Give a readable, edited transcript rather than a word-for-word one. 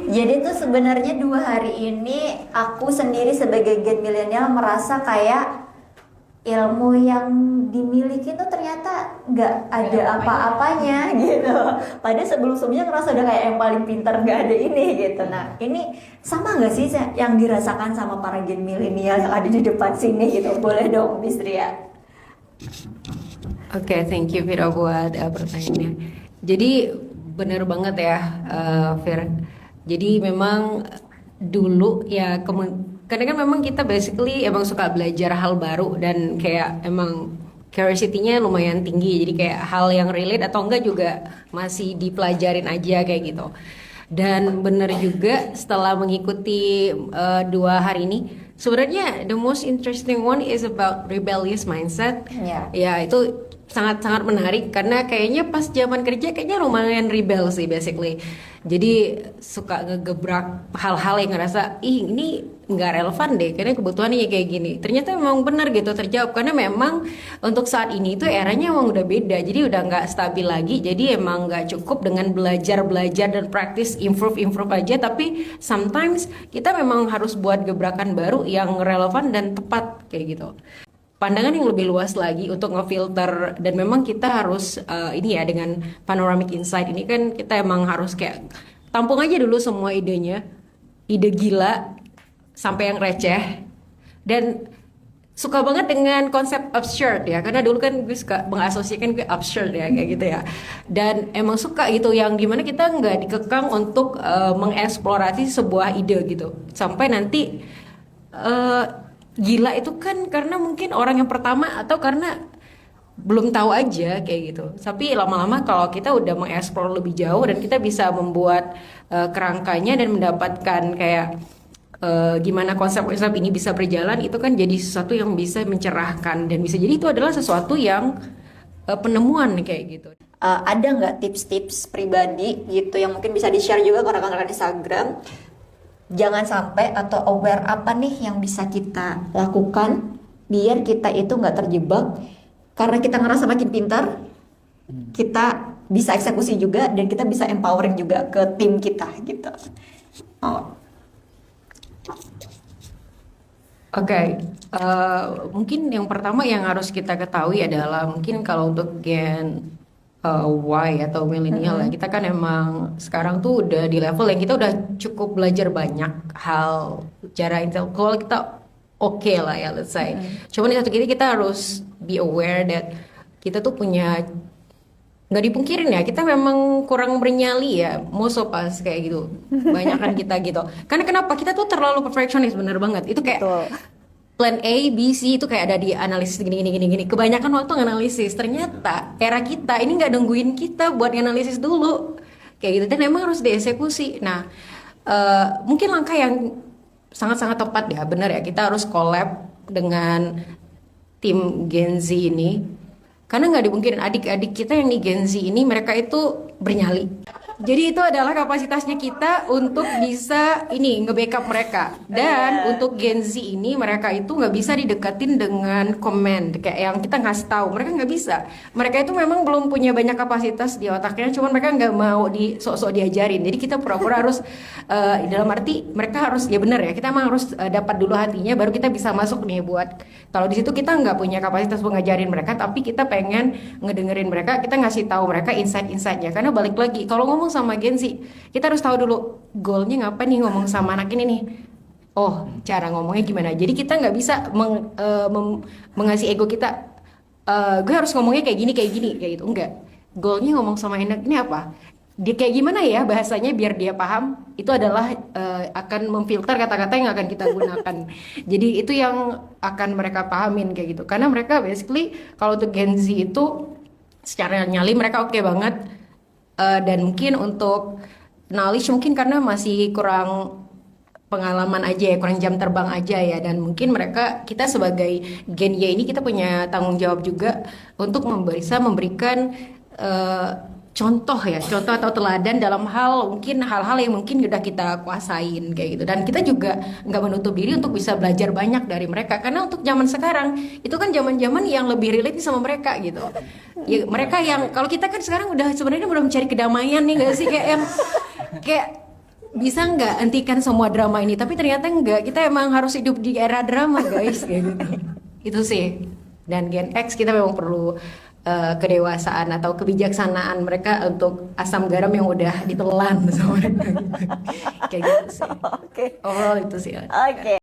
Jadi tuh sebenarnya 2 hari ini aku sendiri sebagai gen milenial merasa kayak ilmu yang dimiliki tuh ternyata nggak ada apa-apanya gitu. Padahal sebelum-sebelumnya ngerasa udah kayak yang paling pintar, nggak ada ini gitu. Nah ini sama nggak sih yang dirasakan sama para gen milenial yang ada di depan sini gitu? Boleh dong, Miss Ria. Oke, thank you Vira buat pertanyaannya. Jadi bener banget ya, Vir. Jadi memang dulu ya, karena kan memang kita basically emang suka belajar hal baru dan kayak emang curiosity-nya lumayan tinggi. Jadi kayak hal yang relate atau enggak juga masih dipelajarin aja kayak gitu. Dan bener juga setelah mengikuti 2 hari ini, sebenarnya the most interesting one is about rebellious mindset. Ya. Ya itu sangat-sangat menarik karena kayaknya pas zaman kerja kayaknya lumayan rebel sih basically. Jadi suka ngegebrak hal-hal yang ngerasa ini nggak relevan deh karena kebutuhannya kayak gini. Ternyata memang benar gitu terjawab karena memang untuk saat ini itu eranya emang udah beda. Jadi udah nggak stabil lagi. Jadi emang nggak cukup dengan belajar dan praktis improve aja. Tapi sometimes kita memang harus buat gebrakan baru yang relevan dan tepat kayak gitu. Pandangan yang lebih luas lagi untuk ngefilter dan memang kita harus ini ya dengan panoramic insight ini kan kita emang harus kayak tampung aja dulu semua idenya, ide gila sampai yang receh dan suka banget dengan konsep absurd ya karena dulu kan gue suka mengasosiasikan ke absurd ya kayak gitu ya dan emang suka gitu yang dimana kita nggak dikekang untuk mengeksplorasi sebuah ide gitu sampai nanti gila itu kan karena mungkin orang yang pertama atau karena belum tahu aja kayak gitu. Tapi lama-lama kalau kita udah mengeksplor lebih jauh dan kita bisa membuat kerangkanya dan mendapatkan kayak gimana konsep-konsep ini bisa berjalan itu kan jadi sesuatu yang bisa mencerahkan dan bisa jadi itu adalah sesuatu yang penemuan kayak gitu. Ada nggak tips-tips pribadi gitu yang mungkin bisa di-share juga ke rekan-rekan Instagram? Jangan sampai atau aware apa nih yang bisa kita lakukan biar kita itu nggak terjebak karena kita ngerasa makin pintar, kita bisa eksekusi juga dan kita bisa empowering juga ke tim kita gitu. Oh. Oke, mungkin yang pertama yang harus kita ketahui adalah mungkin kalau untuk gen Y atau milenial ya kita kan emang sekarang tuh udah di level yang kita udah cukup belajar banyak hal secara intelektual kita oke lah ya let's say. Cuman di satu kiri kita harus be aware that kita tuh punya nggak dipungkirin ya kita memang kurang bernyali ya most of us kayak gitu banyakan kita gitu karena kenapa kita tuh terlalu perfectionist bener banget itu kayak Betul. plan A, B, C itu kayak ada di analisis gini. Kebanyakan waktu nganalisis. Ternyata era kita ini nggak nungguin kita buat nganalisis dulu. Kayak gitu. Dan emang harus dieksekusi. Nah, mungkin langkah yang sangat-sangat tepat ya. Benar ya, kita harus collab dengan tim Gen Z ini. Karena nggak dimungkinin adik-adik kita yang di Gen Z ini, mereka itu bernyali. Jadi itu adalah kapasitasnya kita untuk bisa ini nge-backup mereka. Dan untuk Gen Z ini mereka itu nggak bisa didekatin dengan komen kayak yang kita ngasih tahu. Mereka nggak bisa. Mereka itu memang belum punya banyak kapasitas di otaknya. Cuman mereka nggak mau sok-sok diajarin. Jadi kita pura-pura harus dalam arti mereka harus ya benar ya. Kita emang harus dapat dulu hatinya baru kita bisa masuk nih buat. Kalau di situ kita nggak punya kapasitas untuk ngajarin mereka, tapi kita pengen ngedengerin mereka. Kita ngasih tahu mereka insight-insightnya. Karena balik lagi kalau ngomong sama Gen Z kita harus tahu dulu goalnya ngapain nih ngomong sama anak ini nih oh cara ngomongnya gimana jadi kita nggak bisa mengasih ego kita gue harus ngomongnya kayak gini kayak gitu enggak goalnya ngomong sama anak ini apa dia kayak gimana ya bahasanya biar dia paham itu adalah akan memfilter kata-kata yang akan kita gunakan jadi itu yang akan mereka pahamin kayak gitu karena mereka basically kalau untuk Gen Z itu secara nyali mereka oke banget dan mungkin untuk knowledge mungkin karena masih kurang pengalaman aja ya, kurang jam terbang aja ya dan mungkin kita sebagai Gen Y ini kita punya tanggung jawab juga untuk bisa memberikan contoh atau teladan dalam hal-hal yang mungkin udah kita kuasain kayak gitu dan kita juga nggak menutup diri untuk bisa belajar banyak dari mereka karena untuk zaman sekarang itu kan zaman-zaman yang lebih relate sama mereka gitu ya mereka yang kalau kita kan sekarang udah sebenarnya mencari kedamaian nih nggak sih kayak bisa nggak hentikan semua drama ini, tapi ternyata enggak, kita emang harus hidup di era drama guys, kayak gitu. Itu sih. Dan Gen X kita memang perlu kedewasaan atau kebijaksanaan mereka untuk asam garam yang udah ditelan sama mereka gitu. Kayak gitu sih. Oke. Overall itu sih. Oke.